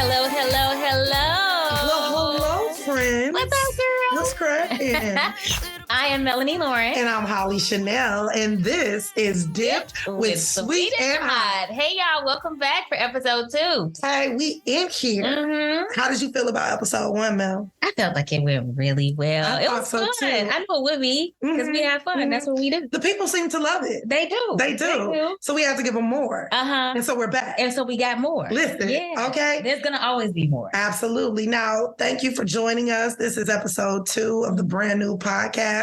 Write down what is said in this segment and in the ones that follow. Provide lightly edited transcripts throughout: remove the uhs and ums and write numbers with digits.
Hello, hello, hello. Well, hello, friends. What's up, girl? What's cracking? I am Melanie Lauren. And I'm Hollee Chanel, and this is Dipped with Sweet and Hot. Hey, y'all, welcome back for episode 2. Hey, we in here. Mm-hmm. How did you feel about episode 1, Mel? I felt like it went really well. I It thought was so, fun. too. I know it would be because we had fun. That's what we do. The people seem to love it. They do. They do. So we have to give them more. Uh-huh. And so we're back. And so we got more. Listen, okay? There's going to always be more. Absolutely. Now, thank you for joining us. This is episode 2 of the brand new podcast,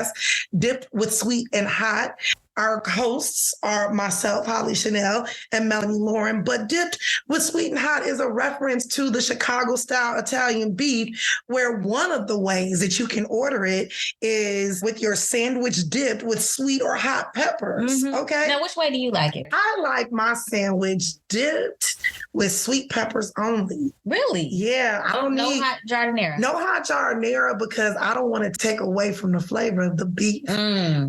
Dipped with Sweet and Hot. Our hosts are myself, Hollee Chanel, and Melanie Lauren. But Dipped with Sweet and Hot is a reference to the Chicago-style Italian beef, where one of the ways that you can order it is with your sandwich dipped with sweet or hot peppers. Mm-hmm. Okay? Now, which way do you like it? I like my sandwich dipped with sweet peppers only. Really? Yeah. I don't need... No hot giardiniera? No hot giardiniera because I don't want to take away from the flavor of the beef.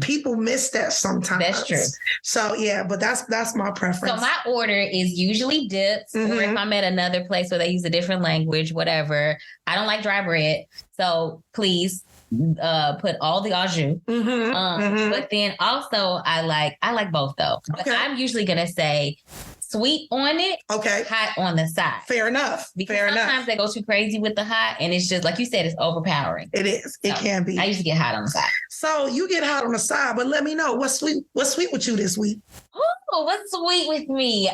People miss that sometimes. That's true. So yeah, but that's my preference. So my order is usually dips, or if I'm at another place where they use a different language, whatever. I don't like dry bread, so please put all the au jus. But then also I like both though. But I'm usually gonna say sweet on it, hot on the side. Fair enough. Because sometimes they go too crazy with the hot, and it's just like you said, it's overpowering. It is. It can be. I used to get hot on the side. So you get hot on the side, but let me know what's sweet with you this week. Oh, what's sweet with me?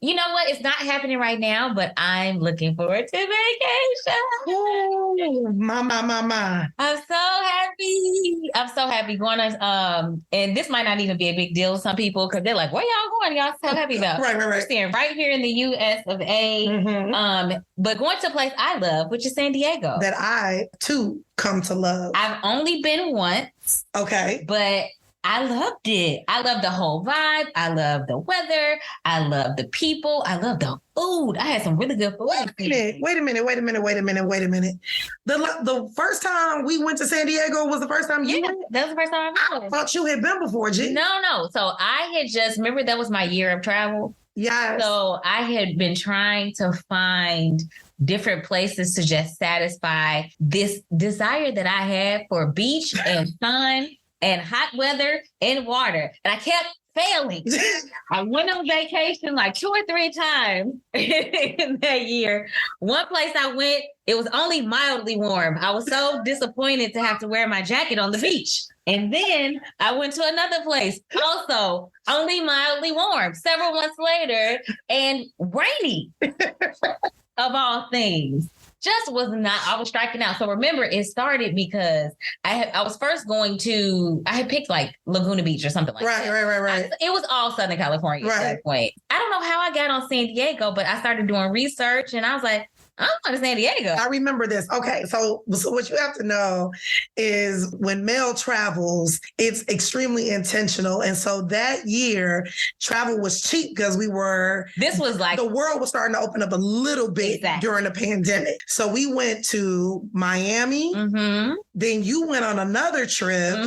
You know what? It's not happening right now, but I'm looking forward to vacation. Oh, my. I'm so happy going on. And this might not even be a big deal to some people because they're like, where y'all going? Y'all so happy about? Right. We're staying right here in the US of A. But going to a place I love, which is San Diego. That I, too, come to love. I've only been once. Okay. But I loved it. I love the whole vibe. I love the weather. I love the people. I love the food. I had some really good food. Wait a minute. The first time we went to San Diego was the first time you went? That was the first time I went. I thought you had been before, G. No. So I had just, remember that was my year of travel? Yes. So I had been trying to find different places to just satisfy this desire that I had for beach and sun and hot weather and water. And I kept failing. I went on vacation like 2 or 3 times in that year. One place I went, it was only mildly warm. I was so disappointed to have to wear my jacket on the beach. And then I went to another place, also only mildly warm, several months later, and rainy, of all things. Just was not, I was striking out. So remember, it started because I was first going to, I had picked like Laguna Beach or something like that. Right. It was all Southern California at that point. I don't know how I got on San Diego, but I started doing research and I was like, I'm going to San Diego. I remember this. Okay, so what you have to know is when Mel travels, it's extremely intentional. And so that year, travel was cheap because this was like the world was starting to open up a little bit during the pandemic. So we went to Miami. Then you went on another trip.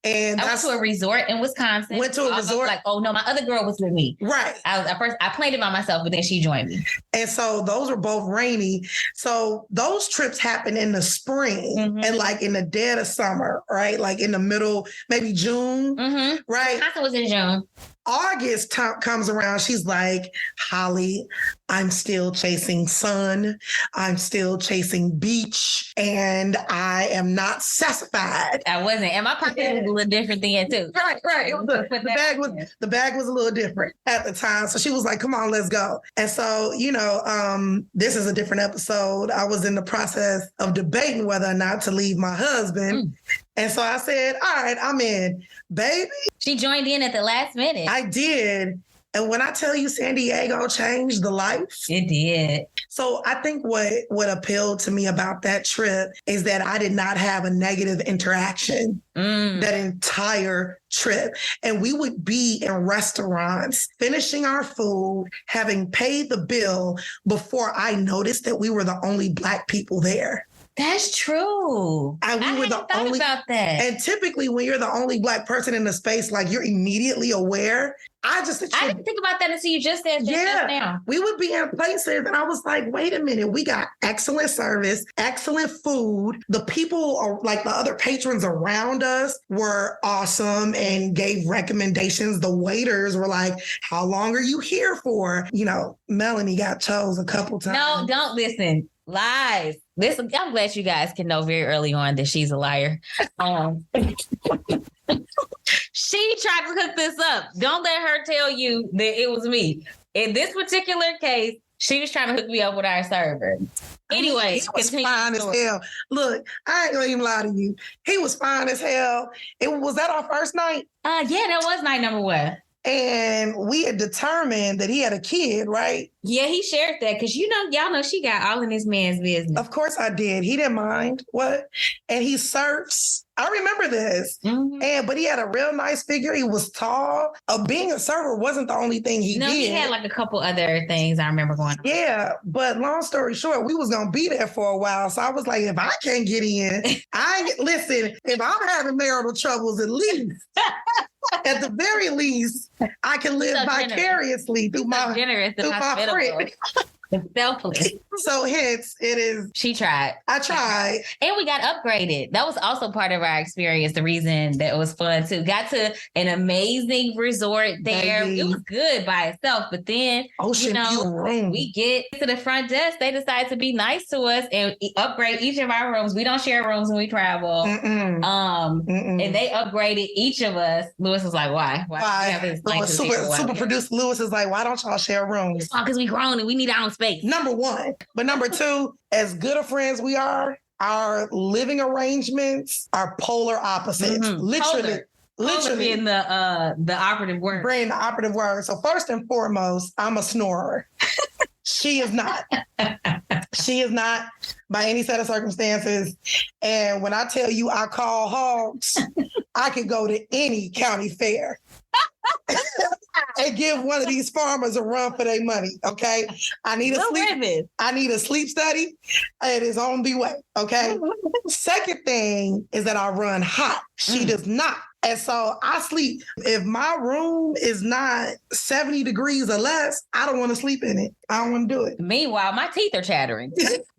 And I went to a resort in Wisconsin. Went to a resort. Like, oh no, my other girl was with me. Right. I planned it by myself, but then she joined me. And so those were both rainy. So those trips happen in the spring and like in the dead of summer, right? Like in the middle, maybe June, right? Wisconsin was in June. August comes around. She's like, Hollee, I'm still chasing sun. I'm still chasing beach. And I am not satisfied. I wasn't. And my pocket was a little different then too. Right. The bag was a little different at the time. So she was like, come on, let's go. And so, this is a different episode. I was in the process of debating whether or not to leave my husband. And so I said, all right, I'm in, baby. She joined in at the last minute. I did. And when I tell you San Diego changed the life. It did. So I think what appealed to me about that trip is that I did not have a negative interaction that entire trip. And we would be in restaurants, finishing our food, having paid the bill before I noticed that we were the only Black people there. That's true. And we were the thought only about that. And typically, when you're the only Black person in the space, like you're immediately aware. I didn't think about that until you just said that just now. We would be in places and I was like, wait a minute, we got excellent service, excellent food. The people are like the other patrons around us were awesome and gave recommendations. The waiters were like, how long are you here for? You know, Melanie got chose a couple times. No, don't listen. Lies. I'm glad you guys can know very early on that she's a liar. She tried to hook this up. Don't let her tell you that it was me. In this particular case, she was trying to hook me up with our server. Anyway, he was fine as hell. Look, I ain't gonna even lie to you. He was fine as hell. Was that our first night? Yeah, that was night number one. And we had determined that he had a kid, right? Yeah, he shared that because y'all know she got all in this man's business. Of course I did. He didn't mind. What? And he surfs. I remember this. Mm-hmm. But he had a real nice figure. He was tall. Being a server wasn't the only thing he did. No, he had like a couple other things I remember going on. Yeah, but long story short, we was gonna be there for a while. So I was like, if I can't get in, listen, if I'm having marital troubles, at least at the very least, I can live vicariously through my friend. It's selfless. So hence it is. She tried. I tried. And we got upgraded. That was also part of our experience. The reason that it was fun too. Got to an amazing resort there. Baby. It was good by itself. But then, we get to the front desk. They decide to be nice to us and upgrade each of our rooms. We don't share rooms when we travel. And they upgraded each of us. Lewis was like, why? Super producer Lewis is like, why don't y'all share rooms? Because we grown and we need our own space. Number one. But number two, as good of friends we are, our living arrangements are polar opposites. Mm-hmm. Literally being the operative word. Bring the operative word. So first and foremost, I'm a snorer. She is not. She is not by any set of circumstances. And when I tell you I call hogs, I could go to any county fair and give one of these farmers a run for their money. Okay. I need a sleep study. It is on the way. Okay. Second thing is that I run hot. She does not. And so I sleep. If my room is not 70 degrees or less, I don't want to sleep in it. I don't want to do it. Meanwhile, my teeth are chattering.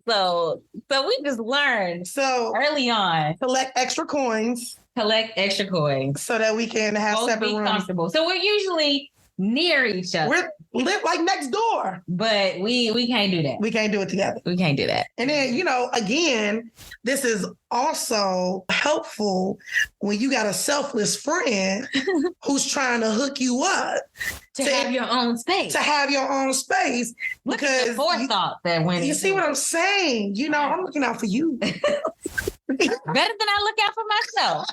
So we just learned early on. Collect extra coins. So that we can have separate rooms. Comfortable. So we're usually near each other. We live like next door. But we can't do that. We can't do it together. We can't do that. And then, again, this is also helpful when you got a selfless friend who's trying to hook you up. To have your own space. Look at the forethought that went. You see what I'm saying? I'm looking out for you. Better than I look out for myself.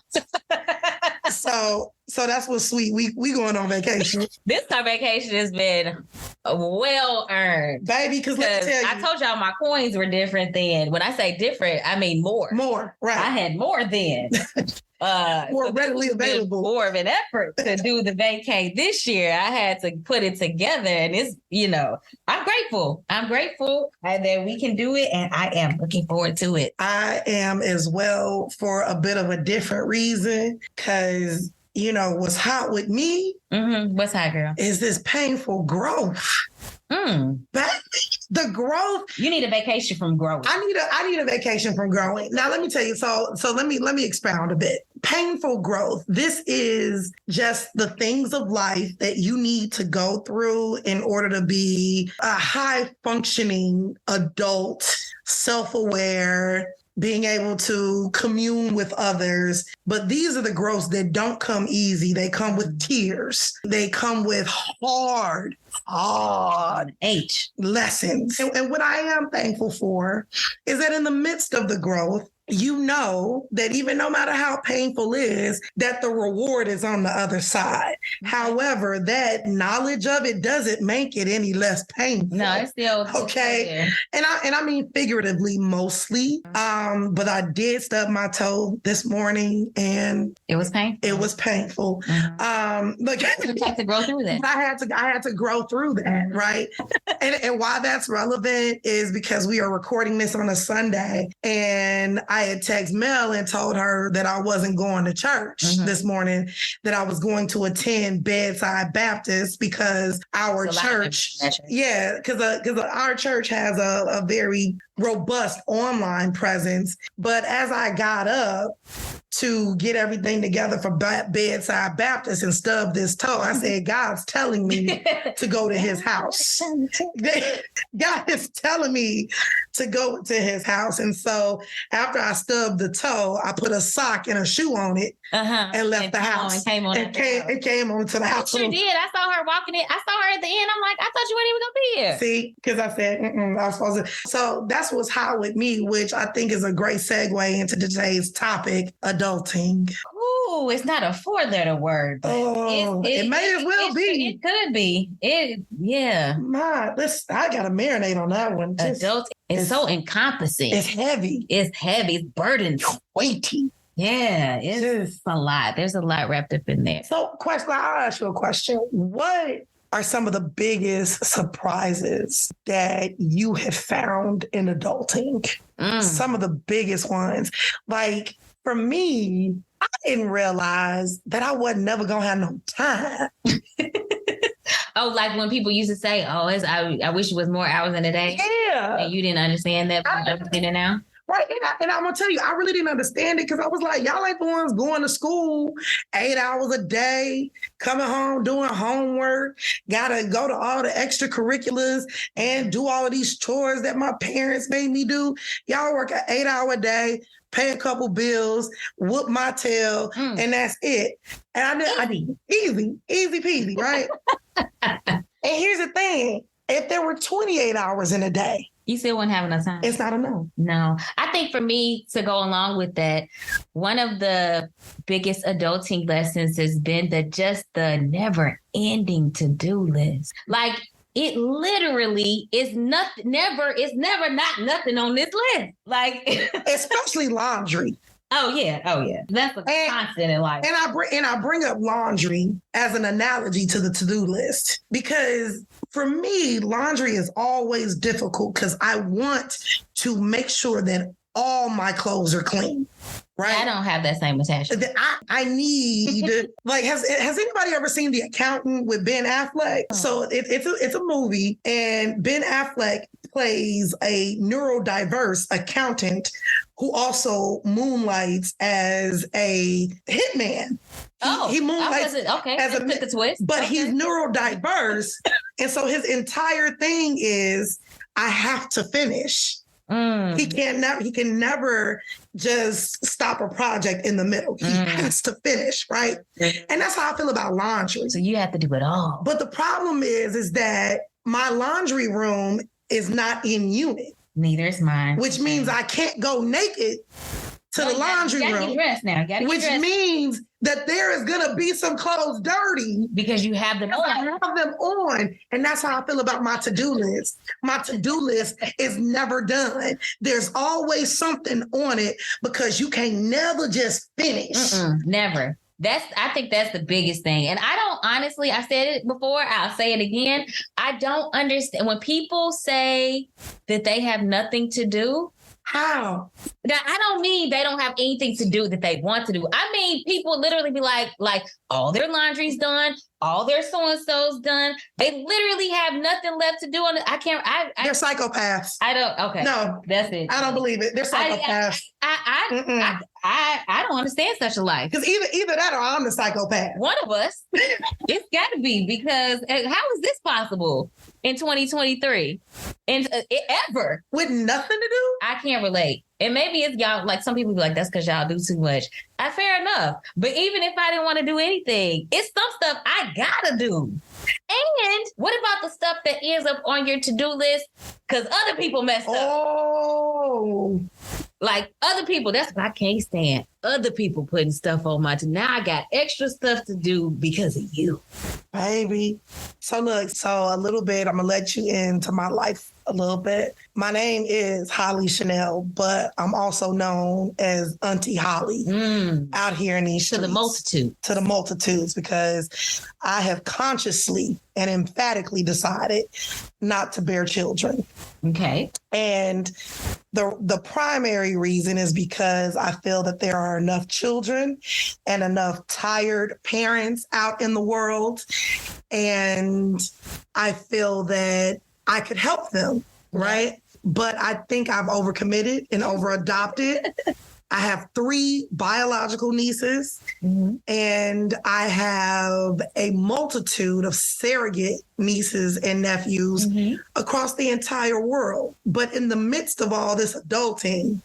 So that's what's sweet. We going on vacation. This time vacation has been well earned. Baby, because let me tell you. I told y'all my coins were different then. When I say different, I mean more. More, right. I had more then. More readily available. More of an effort to do the vacay this year. I had to put it together, and it's, I'm grateful. And that we can do it, and I am looking forward to it. I am as well, for a bit of a different reason, because what's hot with me. Mm-hmm. What's hot, girl? Is this painful growth. The growth. You need a vacation from growing. I need a vacation from growing. Now let me tell you. So let me expound a bit. Painful growth. This is just the things of life that you need to go through in order to be a high functioning adult, self-aware, being able to commune with others. But these are the growths that don't come easy. They come with tears. They come with hard lessons. And what I am thankful for is that in the midst of the growth you know that even no matter how painful it is, that the reward is on the other side. However, that knowledge of it doesn't make it any less painful. No, it's still okay. And I mean figuratively mostly. But I did stub my toe this morning and it was painful. It was painful. But you had to grow through that. I had to grow through that, right? and why that's relevant is because we are recording this on a Sunday, and I had texted Mel and told her that I wasn't going to church this morning, that I was going to attend Bedside Baptist because our church, because our church has a very robust online presence. But as I got up to get everything together for Bedside Baptist and stub this toe, I said, God's telling me to go to his house. God is telling me to go to his house. And so after I stubbed the toe, I put a sock and a shoe on it and left the house. Came on to the house. You sure did. I saw her walking in. I saw her at the end. I'm like, I thought you weren't even going to be here. See, because I said, I was supposed to. So that's what's hot with me, which I think is a great segue into today's topic, adulting. Ooh, it's not a 4-letter word. It may as well be. It could be. I got to marinate on that one. Adult. It's so encompassing. It's heavy. It's burdensome. Weighty. Yeah, it's a lot. There's a lot wrapped up in there. So, I'll ask you a question. What are some of the biggest surprises that you have found in adulting? Some of the biggest ones. Like, for me, I didn't realize that I wasn't never going to have no time. Oh, like when people used to say, I wish it was more hours in a day. Yeah. And you didn't understand that in it now? Right. And I'm going to tell you, I really didn't understand it because I was like, y'all ain't the ones going to school 8 hours a day, coming home, doing homework, got to go to all the extracurriculars and do all of these chores that my parents made me do. Y'all work an 8-hour day, pay a couple bills, whoop my tail, and that's it. And I did easy peasy, right? And here's the thing. If there were 28 hours in a day, you still wouldn't have enough time. It's not enough. No. I think for me to go along with that, one of the biggest adulting lessons has been the never ending to-do list. Like, it literally is nothing, never not nothing on this list. Like, especially laundry. Oh yeah. That's a constant in life. And I bring up laundry as an analogy to the to-do list because for me, laundry is always difficult because I want to make sure that all my clothes are clean. Right? I don't have that same attachment. I need like has anybody ever seen The Accountant with Ben Affleck? Oh. So it's a movie, and Ben Affleck plays a neurodiverse accountant who also moonlights as a hitman. He moonlights as a twist, but he's neurodiverse, and so his entire thing is I have to finish. He can never just stop a project in the middle. He has to finish, right? And that's how I feel about laundry. So you have to do it all. But the problem is that my laundry room is not in unit. Neither is mine. Which means I can't go naked to the laundry room. Get dressed now. Which means that there is going to be some clothes dirty. Because you have them on. I have them on. And that's how I feel about my to-do list. My to-do list is never done. There's always something on it because you can never just finish. Never. I think that's the biggest thing. And I don't honestly, I said it before, I'll say it again. I don't understand when people say that they have nothing to do. How? Now, I don't mean they don't have anything to do that they want to do. I mean, people literally be like all their laundry's done, all their so-and-so's done. They literally have nothing left to do on it. They're psychopaths. Okay. No. That's it. I don't believe it. They're psychopaths. I don't understand such a life. Because either that or I'm the psychopath. One of us. It's got to be, because how is this possible in 2023? And ever. With nothing to do? I can't relate. And maybe it's y'all, like some people be like, that's because y'all do too much. Fair enough. But even if I didn't want to do anything, it's some stuff I gotta do. And what about the stuff that ends up on your to-do list because other people messed up? Oh. Like other people, that's what I can't stand. Other people putting stuff on my now I got extra stuff to do because of you. Baby. So look, a little bit, I'm gonna let you into my life a little bit. My name is Hollee Chanel, but I'm also known as Auntie Hollee out here in these streets. To the multitudes, because I have consciously and emphatically decided not to bear children. Okay. And the primary reason is because I feel that there are enough children and enough tired parents out in the world. And I feel that I could help them, right? But I think I've overcommitted and overadopted. I have 3 biological nieces, and I have a multitude of surrogate nieces and nephews across the entire world. But in the midst of all this adulting,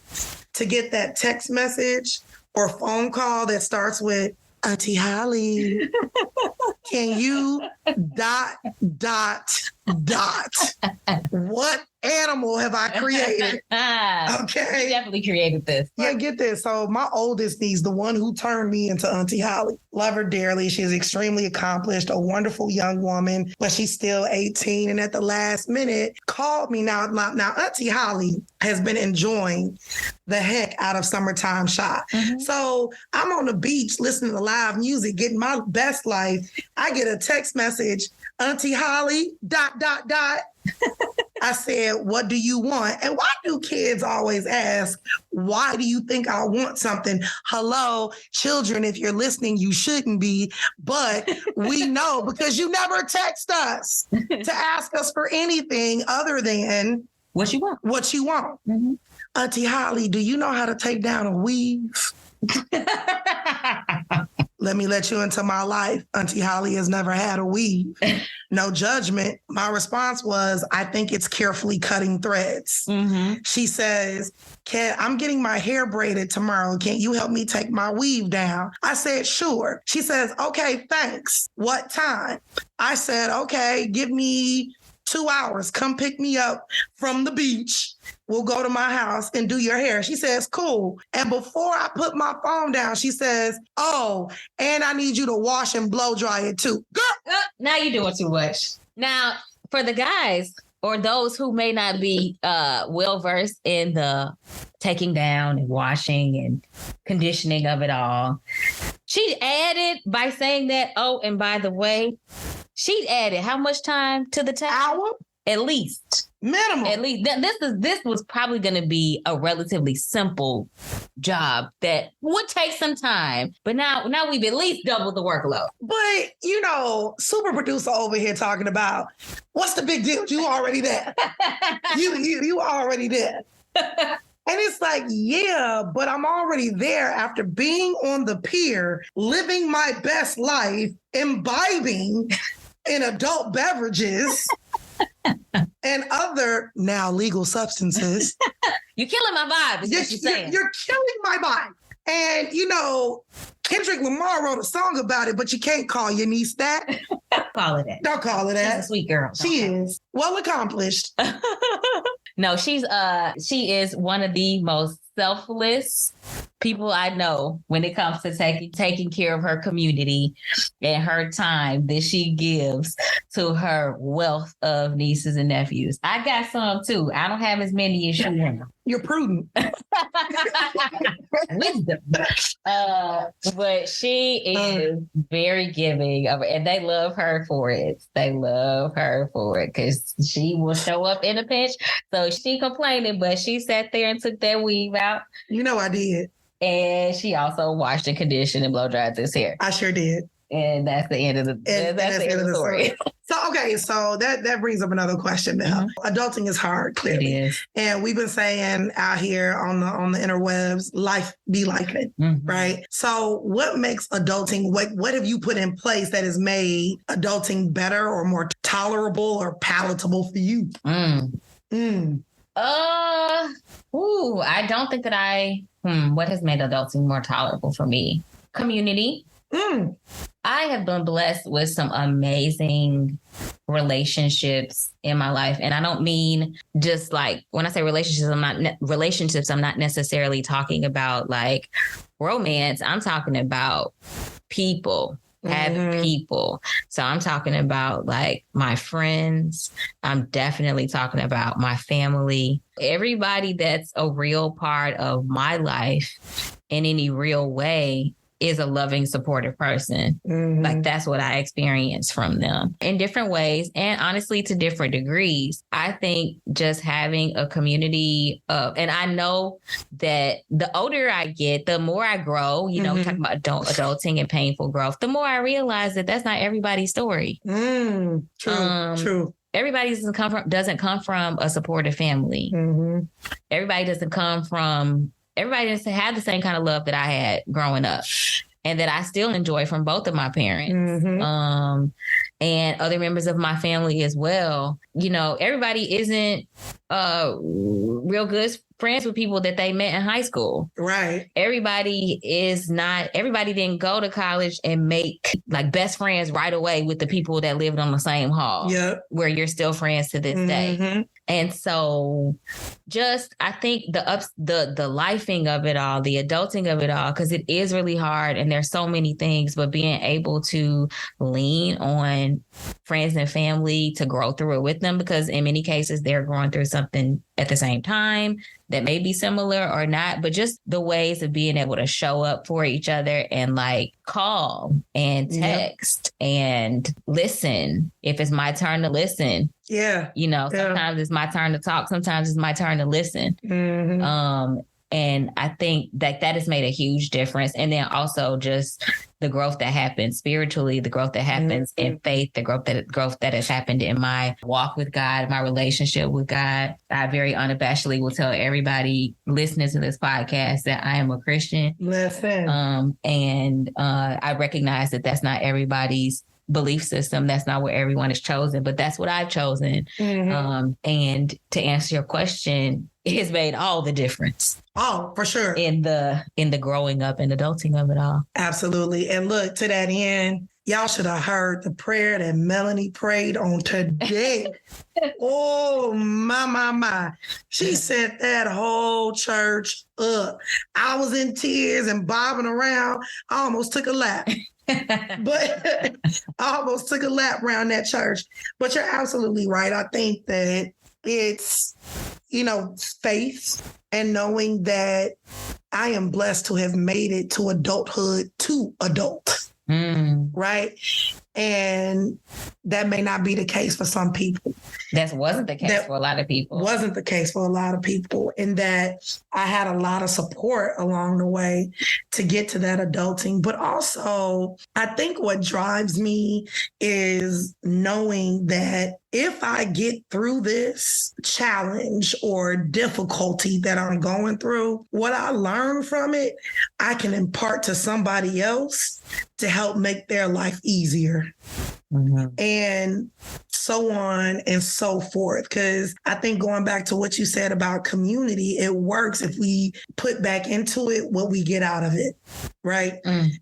to get that text message or phone call that starts with, Auntie Hollee, can you ... What animal have I created? Okay. You definitely created this. Yeah, get this. So my oldest niece, the one who turned me into Auntie Hollee, love her dearly. She's extremely accomplished, a wonderful young woman, but she's still 18. And at the last minute, called me. Now Auntie Hollee has been enjoying the heck out of Summertime Shy. So I'm on the beach listening to live music, getting my best life. I get a text message, Auntie Hollee, ... I said, what do you want? And why do kids always ask, why do you think I want something? Hello, children, if you're listening, you shouldn't be. But we know because you never text us to ask us for anything other than what you want. Auntie Hollee, do you know how to take down a weave? Let me let you into my life. Auntie Hollee has never had a weave. No judgment. My response was, I think it's carefully cutting threads. She says, I'm getting my hair braided tomorrow. Can't you help me take my weave down? I said, sure. She says, okay, thanks. What time? I said, okay, give me 2 hours. Come pick me up from the beach. We'll go to my house and do your hair. She says, cool. And before I put my phone down, she says, oh, and I need you to wash and blow dry it too. Girl. Now you're doing too much. Now, for the guys or those who may not be well-versed in the taking down and washing and conditioning of it all, she added by saying that, oh, and by the way, she added how much time to the hour? At least. Minimum. At least. This was probably going to be a relatively simple job that would take some time. But now we've at least doubled the workload. But, super producer over here talking about, what's the big deal? You already there. you already there. And it's like, yeah, but I'm already there after being on the pier, living my best life, imbibing in adult beverages and other now legal substances. You're killing my vibe, is what you're saying. You're killing my vibe. And, Kendrick Lamar wrote a song about it, but you can't call your niece that. Call it that. Don't call her that. She's a sweet girl. She is. Well accomplished. No, she is one of the most selfless people I know when it comes to taking care of her community and her time that she gives to her wealth of nieces and nephews. I got some too. I don't have as many as you have. You're prudent. Wisdom. But she is very giving of, and they love her for it. They love her for it because she will show up in a pinch. So she complaining, but she sat there and took that weave out. I did. And she also washed and conditioned and blow dried this hair. I sure did. And that's the end of the story. So that brings up another question now. Adulting is hard, clearly. It is. And we've been saying out here on the interwebs, life be like it, right? So what makes adulting, what have you put in place that has made adulting better or more tolerable or palatable for you? I don't think that what has made adulting more tolerable for me? Community. I have been blessed with some amazing relationships in my life. And I don't mean just like, when I say relationships, I'm not necessarily talking about like romance. I'm talking about people. Having people. So I'm talking about like my friends. I'm definitely talking about my family. Everybody that's a real part of my life in any real way is a loving, supportive person. Like that's what I experience from them in different ways and honestly to different degrees. I think just having a community of, and I know that the older I get, the more I grow, you know, we talk about adulting and painful growth, the more I realize that that's not everybody's story. True. Everybody doesn't come from a supportive family. Everybody doesn't have the same kind of love that I had growing up and that I still enjoy from both of my parents and other members of my family as well. You know, everybody isn't real good friends with people that they met in high school. Right. Everybody didn't go to college and make like best friends right away with the people that lived on the same hall where you're still friends to this day. And so just, I think the lifing of it all, the adulting of it all, because it is really hard and there's so many things, but being able to lean on friends and family to grow through it with them, because in many cases they're going through something at the same time that may be similar or not, but just the ways of being able to show up for each other and like call and text and listen if it's my turn to listen. Yeah. You know, sometimes it's my turn to talk. Sometimes it's my turn to listen. And I think that has made a huge difference. And then also just the growth that happens spiritually, the growth that happens in faith, the growth that has happened in my walk with God, my relationship with God. I very unabashedly will tell everybody listening to this podcast that I am a Christian. Listen. And I recognize that that's not everybody's belief system. That's not where everyone is chosen, but that's what I've chosen. And to answer your question, it has made all the difference. Oh, for sure. In the growing up and adulting of it all. Absolutely. And look, to that end, y'all should have heard the prayer that Melanie prayed on today. Oh, my. She set that whole church up. I was in tears and bobbing around. I almost took a lap. But I almost took a lap around that church. But you're absolutely right. I think that it's, faith and knowing that I am blessed to have made it to adulthood to adult. Right. And that may not be the case for some people. That wasn't the case for a lot of people. Wasn't the case for a lot of people. And that I had a lot of support along the way to get to that adulting. But also, I think what drives me is knowing that if I get through this challenge or difficulty that I'm going through, what I learn from it, I can impart to somebody else to help make their life easier. And so on and so forth. Because I think going back to what you said about community, it works if we put back into it what we get out of it, right?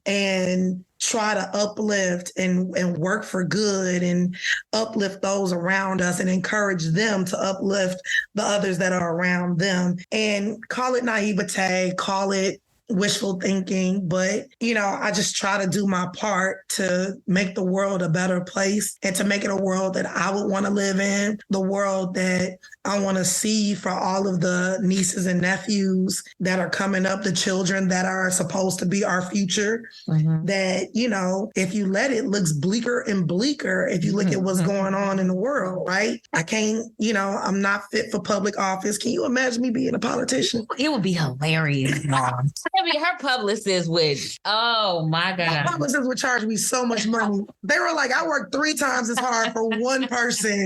And try to uplift and work for good and uplift those around us and encourage them to uplift the others that are around them. And call it naivete, call it wishful thinking, but I just try to do my part to make the world a better place and to make it a world that I would want to live in, the world that I want to see for all of the nieces and nephews that are coming up, the children that are supposed to be our future, that, if you let it, looks bleaker and bleaker if you look at what's going on in the world, right? I can't, I'm not fit for public office. Can you imagine me being a politician? It would be hilarious, Mom. Her publicist would, oh my God. Her publicist would charge me so much money. They were like, I work 3 times as hard for one person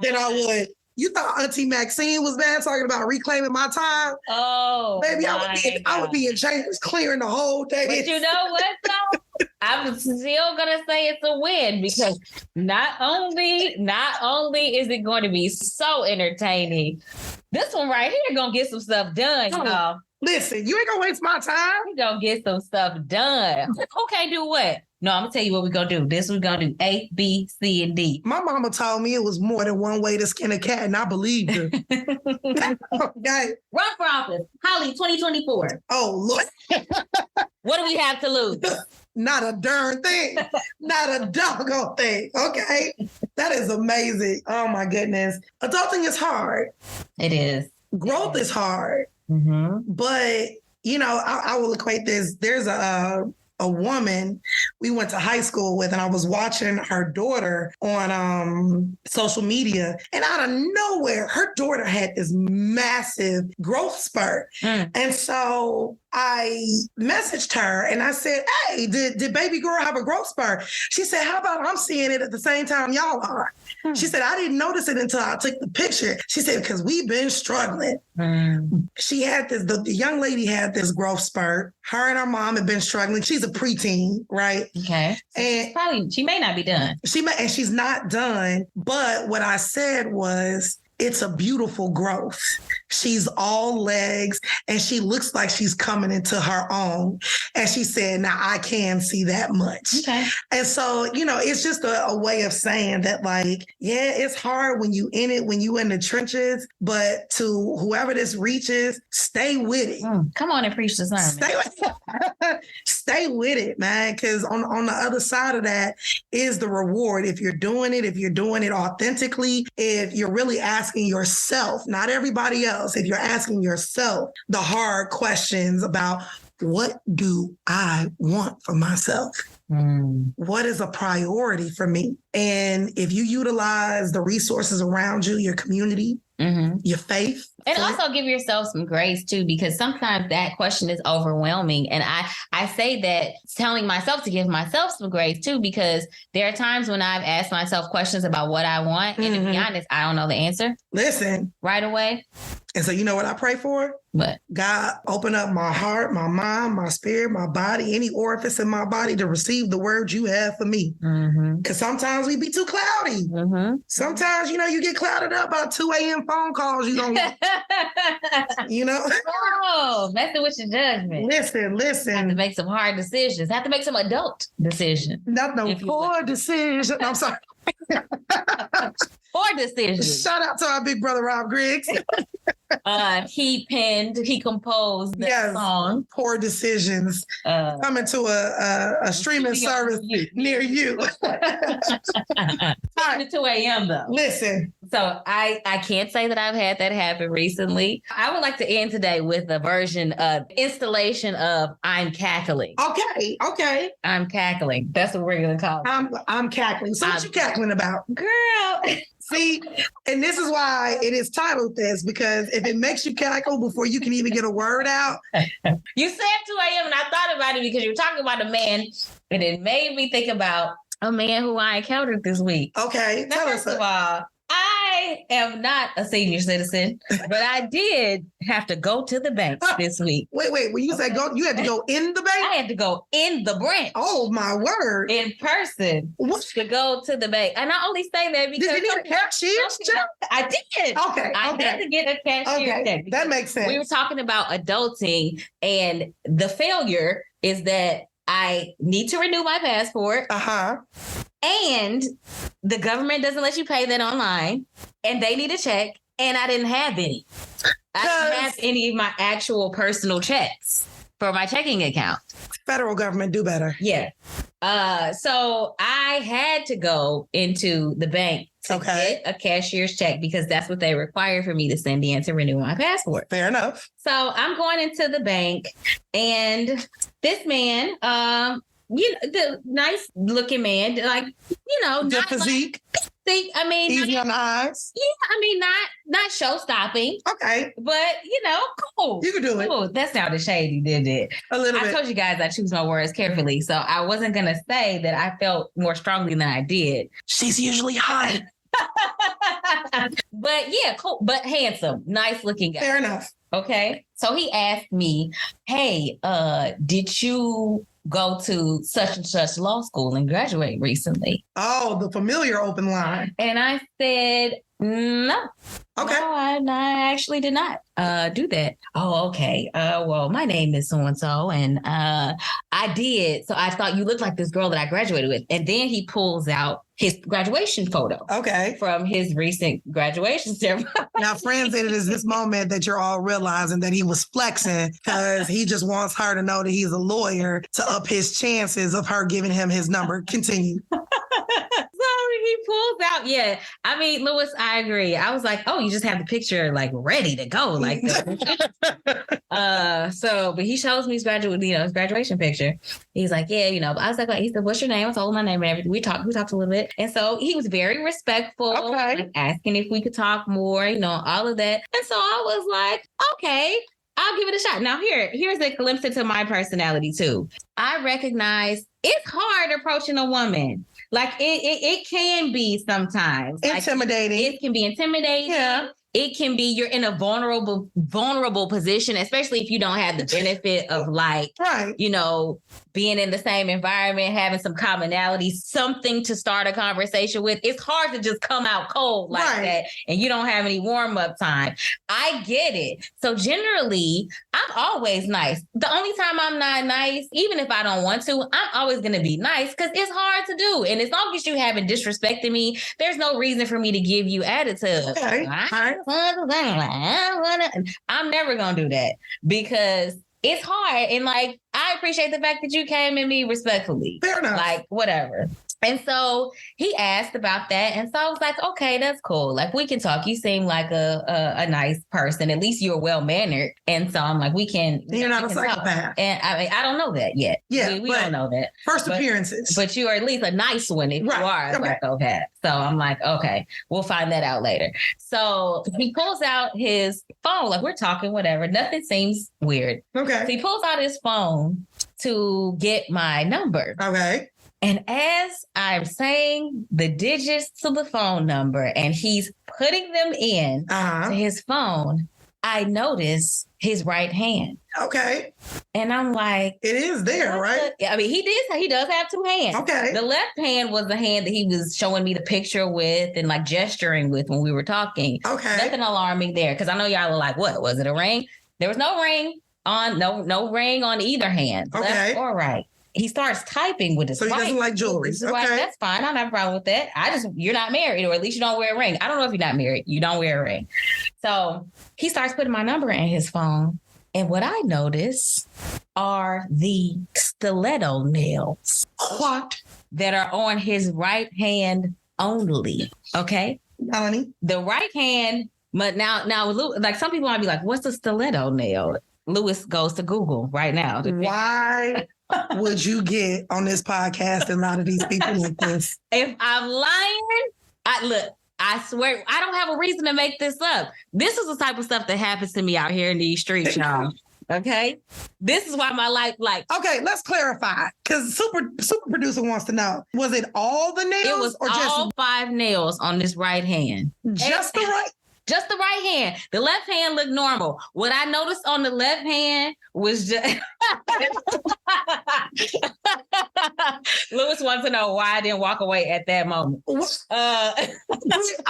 than I would. You thought Auntie Maxine was bad talking about reclaiming my time? Oh, baby, I would be in chambers clearing the whole day. But you know what, though? I'm still gonna say it's a win because not only is it going to be so entertaining, this one right here gonna get some stuff done, y'all. Listen, you ain't gonna waste my time. We gonna get some stuff done. Okay, do what? No, I'm gonna tell you what we're gonna do. This we're gonna do A, B, C, and D. My mama told me it was more than one way to skin a cat, and I believed her. Okay. Run for office. Hollee, 2024. Oh, Lord. What do we have to lose? Not a darn thing. Not a doggone thing. Okay. That is amazing. Oh, my goodness. Adulting is hard. It is. Growth is hard. Mm-hmm. But, you know, I will equate this. There's a woman we went to high school with, and I was watching her daughter on social media, and out of nowhere, her daughter had this massive growth spurt. And so I messaged her and I said, hey, did baby girl have a growth spurt? She said, how about I'm seeing it at the same time y'all are? She said, I didn't notice it until I took the picture. She said, because we've been struggling. She had this, the young lady had this growth spurt. Her and her mom had been struggling. She's a preteen, right? Okay. And she may not be done. And she's not done. But what I said was, it's a beautiful growth. She's all legs and she looks like she's coming into her own. And she said, now I can see that much. Okay. And so, you know, it's just a way of saying that, like, yeah, it's hard when you in it, when you in the trenches, but to whoever this reaches, stay with it. Come on and preach the sermon. Stay with it, man. Because on the other side of that is the reward. If you're doing it authentically, if you're really asking yourself, not everybody else, if you're asking yourself the hard questions about what do I want for myself? What is a priority for me? And if you utilize the resources around you, your community, your faith. And also give yourself some grace too, because sometimes that question is overwhelming. And I say that telling myself to give myself some grace too, because there are times when I've asked myself questions about what I want. And to be honest, I don't know the answer. Listen. Right away. And so you know what I pray for? What? God, open up my heart, my mind, my spirit, my body, any orifice in my body to receive the words you have for me. Because sometimes we be too cloudy. Sometimes, you know, you get clouded up by 2 a.m. phone calls. You don't, you know? Oh, messing with your judgment. Listen. Have to make some hard decisions. Have to make some adult decisions. Not no poor decisions. I'm sorry. Poor decisions. Shout out to our big brother, Rob Griggs. He composed that song. Poor Decisions. Coming to a streaming service near you. 2 a.m. though. Listen. So I can't say that I've had that happen recently. I would like to end today with a version of installation of I'm Cackling. Okay. I'm Cackling. That's what we're going to call it. I'm cackling. So what you cackling about? Girl. See, and this is why it is titled this, because if it makes you cackle before you can even get a word out. You said 2 a.m. and I thought about it because you were talking about a man, and it made me think about a man who I encountered this week. Okay, now, first of all, I am not a senior citizen, but I did have to go to the bank this week. Wait. When you said go, you had to go in the bank? I had to go in the branch. Oh, my word. In person. What? To go to the bank. And I only say that because... Did you need a cashier's check? I did. Okay. I had to get a cashier's check. That makes sense. We were talking about adulting, and the failure is that I need to renew my passport. And the government doesn't let you pay that online, and they need a check, and I didn't have any. I didn't have any of my actual personal checks for my checking account. Federal government do better. Yeah. So I had to go into the bank to get a cashier's check because that's what they require for me to send in to renew my passport. Fair enough. So I'm going into the bank, and this man, the nice looking man, like, the physique. Easy on the eyes. Yeah, not show stopping. Okay. But, cool. You can do it. Cool. That sounded shady, didn't it? A little bit. I told you guys I choose my words carefully, so I wasn't going to say that I felt more strongly than I did. She's usually hot. But yeah, cool. But handsome, nice looking guy. Fair enough. Okay. So he asked me, hey, did you go to such and such law school and graduate recently? Oh, the familiar open line. And I said, no. Okay. No, I actually did not do that. Oh, okay. Well, my name is so-and-so, and I did. So I thought you looked like this girl that I graduated with. And then he pulls out his graduation photo. Okay. From his recent graduation ceremony. Now, friends, it is this moment that you're all realizing that he was flexing because he just wants her to know that he's a lawyer to up his chances of her giving him his number. Continue. So he pulls out. Yeah. I mean, Lewis, I agree. I was like, oh, you just have the picture like ready to go. Like but he shows me his graduation picture. He's like, yeah, I was like, he said, what's your name? I told him my name and everything. We talked a little bit. And so he was very respectful, like asking if we could talk more, all of that. And so I was like, okay, I'll give it a shot. Now here's a glimpse into my personality too. I recognize it's hard approaching a woman. Like it can be sometimes intimidating. Like, it can be intimidating. Yeah. It can be you're in a vulnerable position, especially if you don't have the benefit of being in the same environment, having some commonality, something to start a conversation with. It's hard to just come out cold like that and you don't have any warm-up time. I get it. So generally, I'm always nice. The only time I'm not nice, even if I don't want to, I'm always going to be nice because it's hard to do. And as long as you haven't disrespected me, there's no reason for me to give you attitude. Okay. I'm never going to do that because it's hard. And I appreciate the fact that you came at me respectfully. Fair enough. Whatever. And so he asked about that. And so I was like, okay, that's cool. We can talk. You seem like a nice person. At least you're well-mannered. And so I'm like, you're not a psychopath. Talk. And I don't know that yet. Yeah. We don't know that. First appearances. But you are at least a nice one if you are a psychopath. So I'm like, okay, we'll find that out later. So he pulls out his phone. We're talking, whatever. Nothing seems weird. Okay. So he pulls out his phone to get my number. Okay. And as I'm saying the digits to the phone number and he's putting them in to his phone, I notice his right hand. Okay. And I'm like, it is there, right? He does have two hands. Okay. The left hand was the hand that he was showing me the picture with and gesturing with when we were talking. Okay. Nothing alarming there. Because I know y'all are like, what? Was it a ring? There was no ring on, no ring on either hand. Okay. Left or right. He starts typing with his wife. So he doesn't like jewelry. Okay. That's fine. I don't have a problem with that. You're not married, or at least you don't wear a ring. I don't know if you're not married. You don't wear a ring. So he starts putting my number in his phone. And what I notice are the stiletto nails. What? That are on his right hand only. Okay? Melanie? The right hand, but now, some people might be like, what's a stiletto nail? Lewis goes to Google right now. Why would you get on this podcast and lie to these people like this? If I'm lying, I swear, I don't have a reason to make this up. This is the type of stuff that happens to me out here in these streets, y'all. Okay? This is why my life, Okay, let's clarify. Because super producer wants to know. Was it all the nails? It was all 5 nails on this right hand. Just the right? Just the right hand. The left hand looked normal. What I noticed on the left hand was just... Lewis wants to know why I didn't walk away at that moment.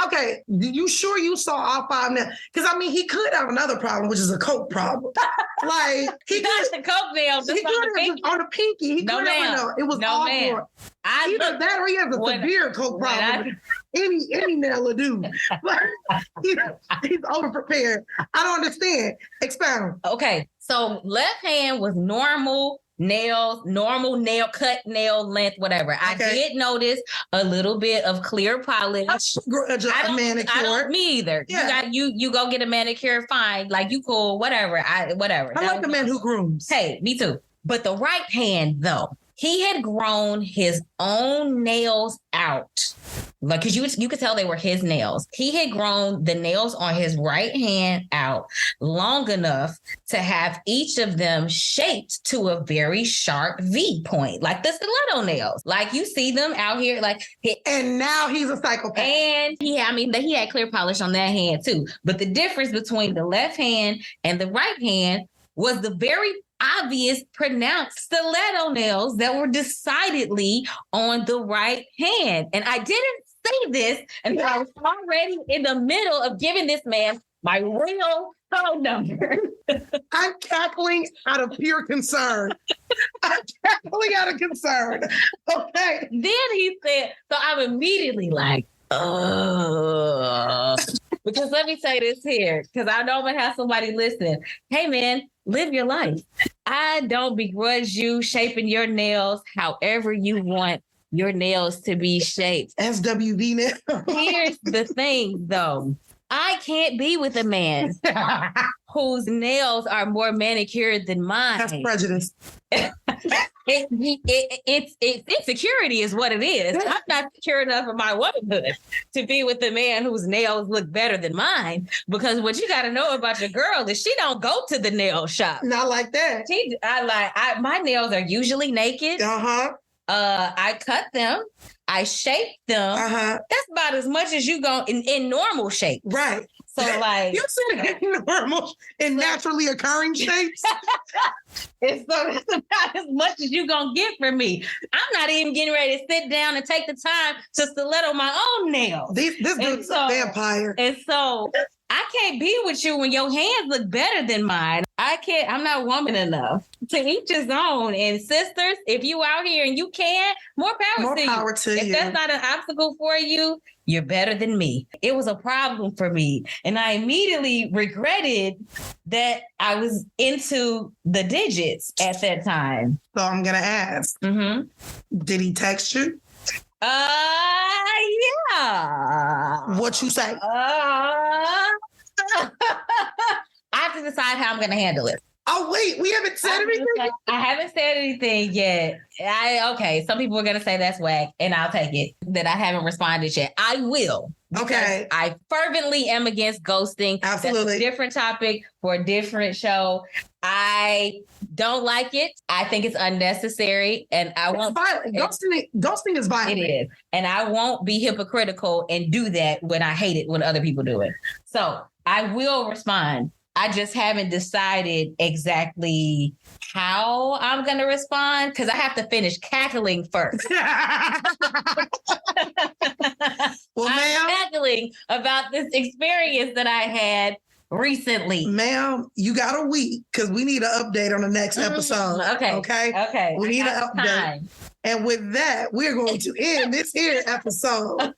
Okay, you sure you saw all 5 nails? Because, he could have another problem, which is a coke problem. He got the coke nail just on the pinky. He could have know. It was all for either that or he has a severe coke problem. Any nail will do. He's overprepared. I don't understand. Expound. Okay, so left hand was normal nails, normal nail cut, nail length, whatever. Okay. I did notice a little bit of clear polish. A manicure. Me either. Yeah. You go get a manicure, fine. You cool, whatever. Whatever. I like the man who grooms. Hey, me too. But the right hand, though, he had grown his own nails out. Because you could tell they were his nails. He had grown the nails on his right hand out long enough to have each of them shaped to a very sharp V point, like the stiletto nails. You see them out here, and now he's a psychopath. And he had clear polish on that hand too. But the difference between the left hand and the right hand was the very obvious, pronounced stiletto nails that were decidedly on the right hand. And I didn't say this until I was already in the middle of giving this man my real phone number. I'm cackling out of pure concern. Okay. Then he said, so I'm immediately like, oh. Because let me say this here, because I know I'm going to have somebody listen. Hey, man, live your life. I don't begrudge you shaping your nails however you want your nails to be shaped. SWV now. Here's the thing, though. I can't be with a man whose nails are more manicured than mine. That's prejudice. It's insecurity is what it is. I'm not secure enough of my womanhood to be with a man whose nails look better than mine. Because what you got to know about your girl is she don't go to the nail shop. Not like that. My nails are usually naked. I cut them. I shape them. That's about as much as you go in normal shape. Right. So like you said normal in naturally occurring shapes. And so that's about as much as you gonna get from me. I'm not even getting ready to sit down and take the time to stiletto my own nails. This dude's a vampire. And so I can't be with you when your hands look better than mine. I'm not woman enough. To each his own. And sisters, if you out here and you can, more power to you. If that's not an obstacle for you, you're better than me. It was a problem for me. And I immediately regretted that I was into the digits at that time. So I'm going to ask, did he text you? Yeah. What you say? I have to decide how I'm going to handle it. Oh, wait, we haven't said anything? I haven't said anything yet. Some people are going to say that's whack, and I'll take it that I haven't responded yet. I will. Okay. I fervently am against ghosting. Absolutely. That's a different topic for a different show. I don't like it. I think it's unnecessary, and I won't. Ghosting is violent. It is, and I won't be hypocritical and do that when I hate it when other people do it. So I will respond. I just haven't decided exactly how I'm going to respond because I have to finish cackling first. Well, I'm cackling about this experience that I had recently. Ma'am, you got a week because we need an update on the next episode. Okay. We need an update. Time. And with that, we're going to end this here episode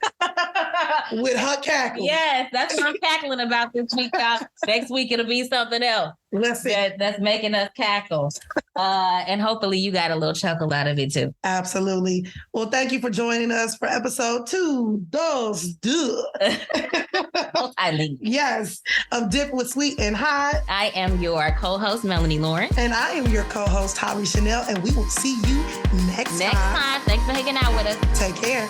with her cackle. Yes, that's what I'm cackling about this week, y'all. Next week, it'll be something else. That's making us cackle. And hopefully you got a little chuckle out of it too. Absolutely. Well, thank you for joining us for episode 2. Yes, of Dip with Sweet and Hot. I am your co-host, Melanie Lauren. And I am your co-host, Hollee Chanel. And we will see you next time. Thanks for hanging out with us. Take care.